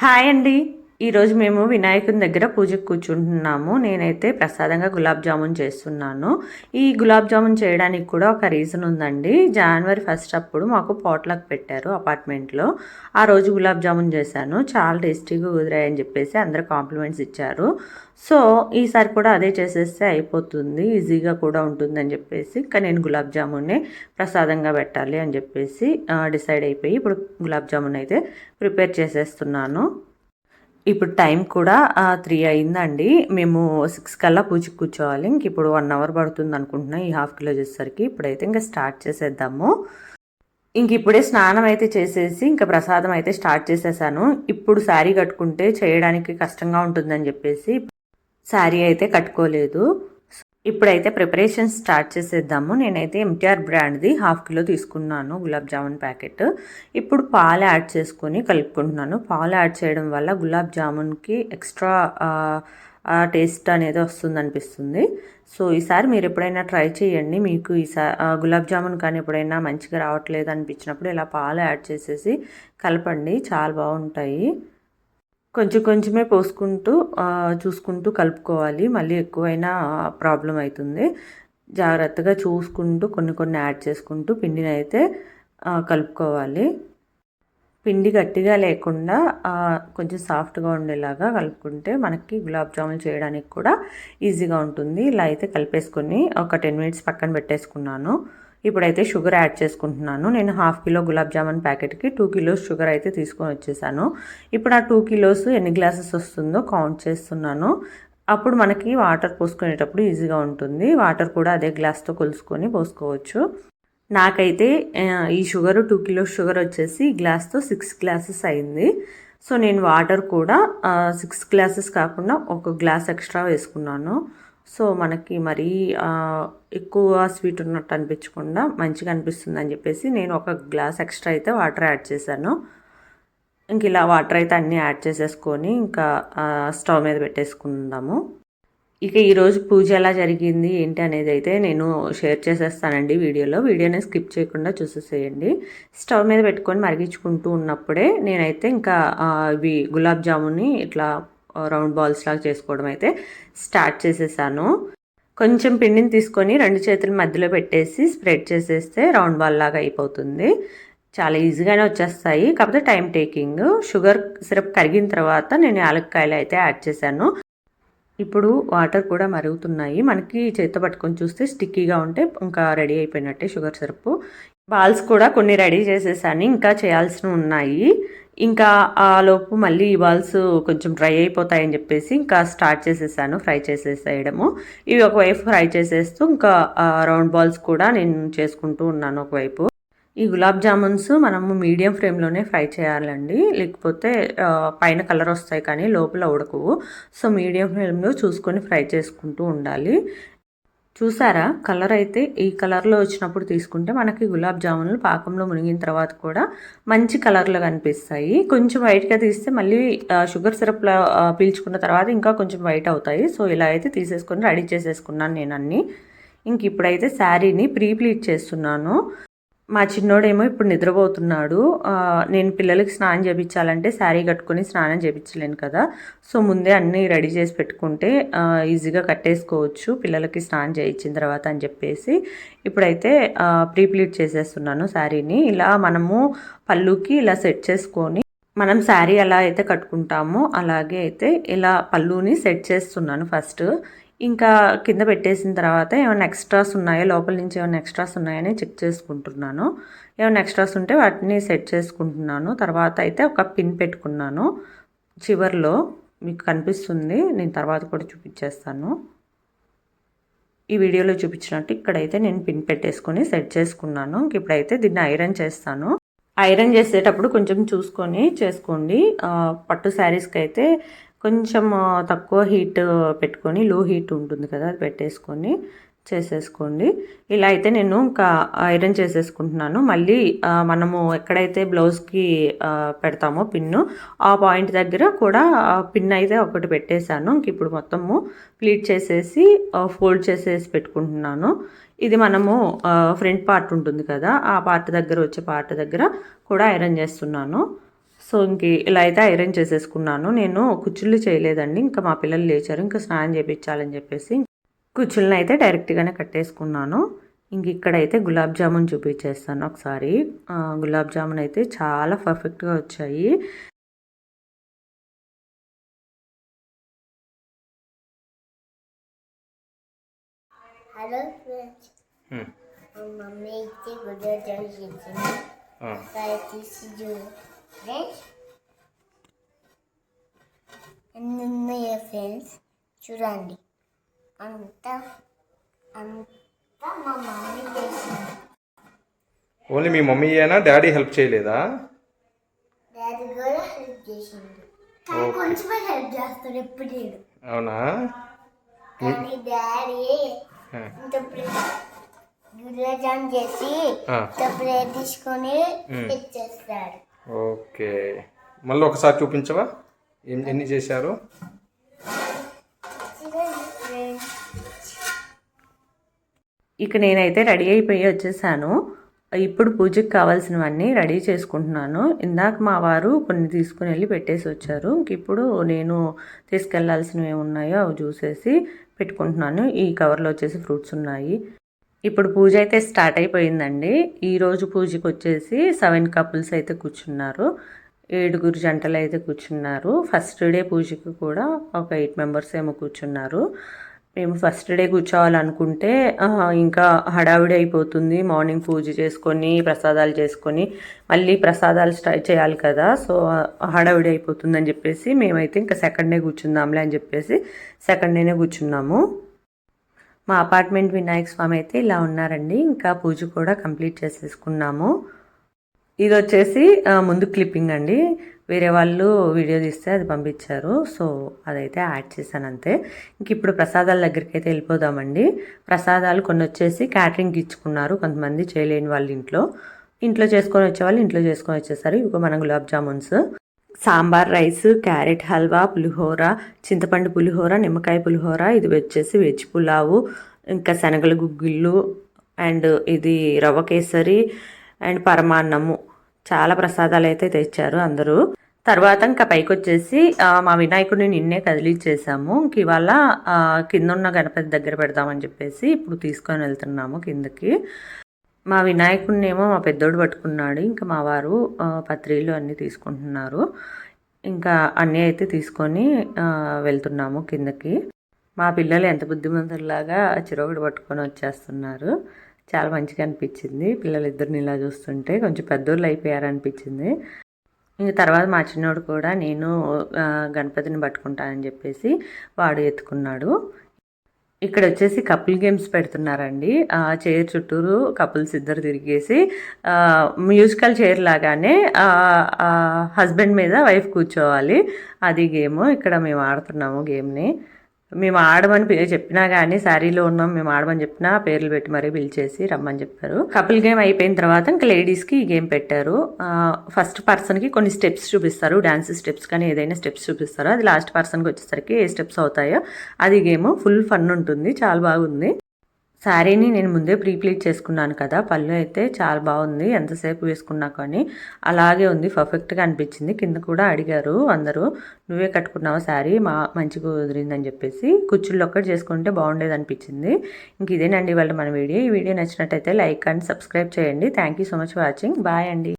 Hi అండి. ఈరోజు మేము వినాయకుని దగ్గర పూజకు కూర్చుంటున్నాము. నేనైతే ప్రసాదంగా గులాబ్ జామున్ చేస్తున్నాను. ఈ గులాబ్ జామున్ చేయడానికి కూడా ఒక రీజన్ ఉందండి. జనవరి 1 అప్పుడు మాకు పాట్‌లక్ పెట్టారు అపార్ట్మెంట్లో. ఆ రోజు గులాబ్ జామున్ చేశాను. చాలా టేస్టీగా కుదిరాయని చెప్పేసి అందరూ కాంప్లిమెంట్స్ ఇచ్చారు. సో, ఈసారి కూడా అదే చేసేస్తే అయిపోతుంది. ఈజీగా కూడా ఉంటుందని చెప్పేసి ఇంకా నేను గులాబ్ జామున్నే ప్రసాదంగా పెట్టాలి అని చెప్పేసి డిసైడ్ అయిపోయి ఇప్పుడు గులాబ్ జామున్ అయితే ప్రిపేర్ చేసేస్తున్నాను. ఇప్పుడు టైం కూడా 3 అయిందండి. మేము 6 కల్లా పూజకి కూర్చోవాలి. ఇంక ఇప్పుడు 1 అవర్ పడుతుంది అనుకుంటున్నా ఈ హాఫ్ కిలో చేసేసరికి. ఇప్పుడైతే ఇంకా స్టార్ట్ చేసేద్దాము. ఇంక ఇప్పుడే స్నానం అయితే చేసేసి ఇంకా ప్రసాదం అయితే స్టార్ట్ చేసేసాను. ఇప్పుడు శారీ కట్టుకుంటే చేయడానికి కష్టంగా ఉంటుందని చెప్పేసి శారీ అయితే కట్టుకోలేదు. ఇప్పుడైతే ప్రిపరేషన్ స్టార్ట్ చేసేద్దాము. నేనైతే ఎంటీఆర్ బ్రాండ్ది 1/2 కిలో తీసుకున్నాను గులాబ్ జామున్ ప్యాకెట్. ఇప్పుడు పాలు యాడ్ చేసుకొని కలుపుకుంటున్నాను. పాలు యాడ్ చేయడం వల్ల గులాబ్ జామున్కి ఎక్స్ట్రా టేస్ట్ అనేది వస్తుంది అనిపిస్తుంది. సో ఈసారి మీరు ఎప్పుడైనా ట్రై చేయండి. మీకు ఈసారి గులాబ్ జామున్ కానీ ఎప్పుడైనా మంచిగా రావట్లేదు అనిపించినప్పుడు ఇలా పాలు యాడ్ చేసేసి కలపండి, చాలా బాగుంటాయి. కొంచెం కొంచెమే పోసుకుంటూ చూసుకుంటూ కలుపుకోవాలి. మళ్ళీ ఎక్కువైనా ప్రాబ్లం అవుతుంది. జాగ్రత్తగా చూసుకుంటూ కొన్ని కొన్ని యాడ్ చేసుకుంటూ పిండిని అయితే కలుపుకోవాలి. పిండి గట్టిగా లేకుండా కొంచెం సాఫ్ట్గా ఉండేలాగా కలుపుకుంటే మనకి గులాబ్ జామున్ చేయడానికి కూడా ఈజీగా ఉంటుంది. ఇలా అయితే కలిపేసుకొని ఒక 10 మినిట్స్ పక్కన పెట్టేసుకున్నాను. ఇప్పుడైతే షుగర్ యాడ్ చేసుకుంటున్నాను. నేను 1/2 కిలో గులాబ్ జామున్ ప్యాకెట్కి 2 కిలోస్ షుగర్ అయితే తీసుకొని వచ్చేసాను. ఇప్పుడు ఆ 2 కిలోస్ ఎన్ని గ్లాసెస్ వస్తుందో కౌంట్ చేస్తున్నాను. అప్పుడు మనకి వాటర్ పోసుకునేటప్పుడు ఈజీగా ఉంటుంది. వాటర్ కూడా అదే గ్లాస్తో కొలుసుకొని పోసుకోవచ్చు. నాకైతే ఈ షుగర్ 2 కిలోస్ షుగర్ వచ్చేసి ఈ గ్లాస్తో 6 గ్లాసెస్ అయింది. సో నేను వాటర్ కూడా 6 గ్లాసెస్ కాకుండా ఒక గ్లాస్ ఎక్స్ట్రా వేసుకున్నాను. సో మనకి మరీ ఎక్కువ స్వీట్ ఉన్నట్టు అనిపించకుండా మంచిగా అనిపిస్తుంది అని చెప్పేసి నేను ఒక గ్లాస్ ఎక్స్ట్రా అయితే వాటర్ యాడ్ చేశాను. ఇంక ఇలా వాటర్ అయితే అన్నీ యాడ్ చేసేసుకొని ఇంకా స్టవ్ మీద పెట్టేసుకుందాము. ఇక ఈరోజు పూజ ఎలా జరిగింది ఏంటి అనేది అయితే నేను షేర్ చేసేస్తానండి వీడియోని స్కిప్ చేయకుండా చూసేసేయండి. స్టవ్ మీద పెట్టుకొని మరిగించుకుంటూ ఉన్నప్పుడే నేనైతే ఇంకా ఇవి గులాబ్ జామున్ని ఇట్లా రౌండ్ బాల్స్ లాగా చేసుకోవడం అయితే స్టార్ట్ చేసేసాను. కొంచెం పిండిని తీసుకొని 2 చేతుల మధ్యలో పెట్టేసి స్ప్రెడ్ చేసేస్తే రౌండ్ బాల్ లాగా అయిపోతుంది. చాలా ఈజీగానే వచ్చేస్తాయి. కాకపోతే టైం టేకింగ్. షుగర్ సిరప్ కరిగిన తర్వాత నేను యాలక్కాయలు అయితే యాడ్ చేశాను. ఇప్పుడు వాటర్ కూడా మరుగుతున్నాయి. మనకి చేత్తో పట్టుకొని చూస్తే స్టిక్కీగా ఉంటే ఇంకా రెడీ అయిపోయినట్టే షుగర్ సిరప్. బాల్స్ కూడా కొన్ని రెడీ చేసేసాను. ఇంకా చేయాల్సినవి ఉన్నాయి. ఇంకా ఆ లోపు మళ్ళీ ఈ బాల్స్ కొంచెం డ్రై అయిపోతాయని చెప్పేసి ఇంకా స్టార్ట్ చేసేసాను ఫ్రై చేసేసేయడము. ఇవి ఒకవైపు ఫ్రై చేసేస్తూ ఇంకా రౌండ్ బాల్స్ కూడా నేను చేసుకుంటూ ఉన్నాను ఒకవైపు. ఈ గులాబ్ జామున్స్ మనము మీడియం ఫ్లేమ్లోనే ఫ్రై చేయాలండి. లేకపోతే పైన కలర్ వస్తాయి కానీ లోపల ఉడకవు. సో మీడియం ఫ్లేమ్లో చూసుకొని ఫ్రై చేసుకుంటూ ఉండాలి. చూసారా, కలర్ అయితే ఈ కలర్లో వచ్చినప్పుడు తీసుకుంటే మనకి గులాబ్ జామున్లు పాకంలో మునిగిన తర్వాత కూడా మంచి కలర్లో కనిపిస్తాయి. కొంచెం వైట్గా తీస్తే మళ్ళీ షుగర్ సిరప్లో పీల్చుకున్న తర్వాత ఇంకా కొంచెం వైట్ అవుతాయి. సో ఇలా అయితే తీసేసుకొని రెడీ చేసేసుకున్నాను నేను అన్నీ. ఇంక ఇప్పుడైతే శారీని ప్లీట్ చేస్తున్నాను. మా చిన్నోడేమో ఇప్పుడు నిద్రపోతున్నాడు. నేను పిల్లలకి స్నానం చేయించాలంటే శారీ కట్టుకొని స్నానం చేయించలేను కదా. సో ముందే అన్నీ రెడీ చేసి పెట్టుకుంటే ఈజీగా కట్టేసుకోవచ్చు పిల్లలకి స్నానం చేయించిన తర్వాత అని చెప్పేసి ఇప్పుడైతే ప్లీట్ చేసేస్తున్నాను శారీని. ఇలా మనము పళ్ళుకి ఇలా సెట్ చేసుకొని మనం శారీ ఎలా అయితే కట్టుకుంటామో అలాగే అయితే ఇలా పళ్ళుని సెట్ చేస్తున్నాను ఫస్ట్. ఇంకా కింద పెట్టేసిన తర్వాత ఏమైనా ఎక్స్ట్రాస్ ఉన్నాయో లోపల నుంచి ఏమైనా ఎక్స్ట్రాస్ ఉన్నాయని చెక్ చేసుకుంటున్నాను. ఏమైనా ఎక్స్ట్రాస్ ఉంటే వాటిని సెట్ చేసుకుంటున్నాను. తర్వాత అయితే ఒక పిన్ పెట్టుకున్నాను చివర్లో. మీకు కనిపిస్తుంది, నేను తర్వాత కూడా చూపించేస్తాను. ఈ వీడియోలో చూపించినట్టు ఇక్కడైతే నేను పిన్ పెట్టేసుకొని సెట్ చేసుకున్నాను. ఇప్పుడైతే దీన్ని ఐరన్ చేస్తాను. ఐరన్ చేసేటప్పుడు కొంచెం చూసుకొని చేసుకోండి. పట్టు శారీస్కి అయితే కొంచెం తక్కువ హీట్ పెట్టుకొని లో హీట్ ఉంటుంది కదా, అది పెట్టేసుకొని చేసేసుకోండి. ఇలా అయితే నేను ఇంకా ఐరన్ చేసేసుకుంటున్నాను. మళ్ళీ మనము ఎక్కడైతే బ్లౌజ్కి పెడతామో పిన్ను ఆ పాయింట్ దగ్గర కూడా పిన్ అయితే ఒకటి పెట్టేశాను. ఇంక ఇప్పుడు మొత్తము ప్లీట్ చేసేసి ఫోల్డ్ చేసేసి పెట్టుకుంటున్నాను. ఇది మనము ఫ్రంట్ పార్ట్ ఉంటుంది కదా, ఆ పార్ట్ దగ్గర వచ్చే పార్ట్ దగ్గర కూడా ఐరన్ చేస్తున్నాను. సో సో ఇలా అయితే ఐరన్ చేసేసుకున్నాను. నేను కుచ్చుళ్ళు చేయలేదండి, ఇంకా మా పిల్లలు లేచారు, ఇంకా స్నానం చేయించాలని చెప్పేసి కుచ్చుళ్ళని అయితే డైరెక్ట్గానే కట్టేసుకున్నాను. ఇక్కడైతే గులాబ్ జామున్ చూపించేస్తాను ఒకసారి. గులాబ్ జామున్ అయితే చాలా పర్ఫెక్ట్గా వచ్చాయి. హలో ఫ్రెండ్స్, మమ్మీ అయితే గులాబ్ జామున్ చేసింది. తీసి ఫ్రెండ్స్ ఎన్ని ఉన్నాయో ఫ్రెండ్స్ చూడండి. అంతా మా మమ్మీ చేసింది. ఓన్లీ మీ మమ్మీయేనా, డాడీ హెల్ప్ చేయలేదా? డాడీ కూడా హెల్ప్ చేసింది, కొంచెమే హెల్ప్ చేస్తాడు ఎప్పుడు. అవునా? కానీ డాడీ గులాబ్ జామున్ చేసి ప్లేట్ తీసుకొని తెచ్చేస్తాడు. ఓకే, మళ్ళీ ఒకసారి చూపించవా ఎన్ని చేశారు? నేనైతే రెడీ అయిపోయి వచ్చేసాను. ఇప్పుడు పూజకి కావాల్సినవన్నీ రెడీ చేసుకుంటున్నాను. ఇందాక మా వారు కొన్ని తీసుకుని వెళ్ళి పెట్టేసి వచ్చారు. ఇప్పుడు నేను తీసుకెళ్లాల్సినవి ఏమున్నాయో అవి చూసేసి పెట్టుకుంటున్నాను. ఈ కవర్లో వచ్చేసి ఫ్రూట్స్ ఉన్నాయి. ఇప్పుడు పూజ అయితే స్టార్ట్ అయిపోయిందండి. ఈరోజు పూజకి వచ్చేసి 7 కపుల్స్ అయితే కూర్చున్నారు, 7 జంటలు అయితే కూర్చున్నారు. ఫస్ట్ డే పూజకి కూడా ఒక 8 మెంబర్స్ ఏమో కూర్చున్నారు. మేము ఫస్ట్ డే కూర్చోవాలనుకుంటే ఇంకా హడావిడి అయిపోతుంది. మార్నింగ్ పూజ చేసుకొని ప్రసాదాలు చేసుకొని మళ్ళీ ప్రసాదాలు స్టార్ట్ చేయాలి కదా, సో హడావిడి అయిపోతుందని చెప్పేసి మేమైతే ఇంకా సెకండ్ డే కూర్చుందాంలే అని చెప్పేసి సెకండ్ డేనే కూర్చున్నాము. మా అపార్ట్మెంట్ వినాయక స్వామి అయితే ఇలా ఉన్నారండి. ఇంకా పూజ కూడా కంప్లీట్ చేసేసుకున్నాము. ఇది వచ్చేసి ముందు క్లిప్పింగ్ అండి, వేరే వాళ్ళు వీడియో తీస్తే అది పంపించారు, సో అదైతే యాడ్ చేశాను అంతే. ఇప్పుడు ప్రసాదాల దగ్గరికి అయితే వెళ్ళిపోదామండి. ప్రసాదాలు కొన్ని వచ్చేసి క్యాటరింగ్కి ఇచ్చుకున్నారు, కొంతమంది చేయలేని వాళ్ళు ఇంట్లో చేసుకొని వచ్చేవాళ్ళు ఇంట్లో చేసుకొని వచ్చేసారు. ఇవి మన గులాబ్ జామున్స్, సాంబార్ రైస్, క్యారెట్ హల్వా, పులిహోర, చింతపండు పులిహోర, నిమ్మకాయ పులిహోర, ఇది వచ్చేసి వెజ్ పులావు, ఇంకా శనగల గుగ్గిళ్ళు, అండ్ ఇది రవ్వ కేసరి అండ్ పరమాన్నము. చాలా ప్రసాదాలు అయితే తెచ్చారు అందరూ. తర్వాత ఇంకా పైకి వచ్చేసి మా వినాయకుడిని నిన్నే కదిలిచ్చేసాము. ఇవాళ కింద ఉన్న గణపతి దగ్గర పెడదామని చెప్పేసి ఇప్పుడు తీసుకొని వెళ్తున్నాము కిందకి. మా వినాయకుడిని ఏమో మా పెద్దోడు పట్టుకున్నాడు, ఇంకా మా వారు పత్రిలు అన్నీ తీసుకుంటున్నారు. ఇంకా అన్నీ అయితే తీసుకొని వెళ్తున్నాము కిందకి. మా పిల్లలు ఎంత బుద్ధిమంతులాగా చిరొకటి పట్టుకొని వచ్చేస్తున్నారు. చాలా మంచిగా అనిపించింది పిల్లలిద్దరిని ఇలా చూస్తుంటే. కొంచెం పెద్దోళ్ళు అయిపోయారనిపించింది. ఇంక తర్వాత మా చిన్నోడు కూడా నేను గణపతిని పట్టుకుంటానని చెప్పేసి వాడు ఎత్తుకున్నాడు. ఇక్కడ వచ్చేసి కపుల్ గేమ్స్ పెడుతున్నారండి. చైర్ చుట్టూరు కపుల్స్ ఇద్దరు తిరిగేసి మ్యూజికల్ చైర్ లాగానే హస్బెండ్ మీద వైఫ్ కూర్చోవాలి, అది గేమ్. ఇక్కడ మేము ఆడుతున్నాము గేమ్ని. మేము ఆడమని చెప్పినా కానీ శారీలో ఉన్నాం, మేము ఆడమని చెప్పినా పేర్లు పెట్టి మరీ పిలిచేసి రమ్మని చెప్పారు. కపుల్ గేమ్ అయిపోయిన తర్వాత ఇంకా లేడీస్కి ఈ గేమ్ పెట్టారు. ఫస్ట్ పర్సన్కి కొన్ని స్టెప్స్ చూపిస్తారు, డాన్స్ స్టెప్స్ కానీ ఏదైనా స్టెప్స్ చూపిస్తారు. అది లాస్ట్ పర్సన్కి వచ్చేసరికి ఏ స్టెప్స్ అవుతాయో అది గేమ్. ఫుల్ ఫన్ ఉంటుంది, చాలా బాగుంది. శారీని నేను ముందే ప్రీప్లీట్ చేసుకున్నాను కదా, పళ్ళు అయితే చాలా బాగుంది, ఎంతసేపు వేసుకున్నా కానీ అలాగే ఉంది, పర్ఫెక్ట్గా అనిపించింది. కింద కూడా అడిగారు అందరూ, నువ్వే కట్టుకున్నావు శారీ మంచిగా కుదిరిందని చెప్పేసి. కుచ్చుళ్ళు ఒక్కటి చేసుకుంటే బాగుండేది అనిపించింది. ఇంక ఇదేనండి ఇవాళ మన వీడియో. ఈ వీడియో నచ్చినట్టయితే లైక్ అండ్ సబ్స్క్రైబ్ చేయండి. Thank you so much for watching. Bye అండి.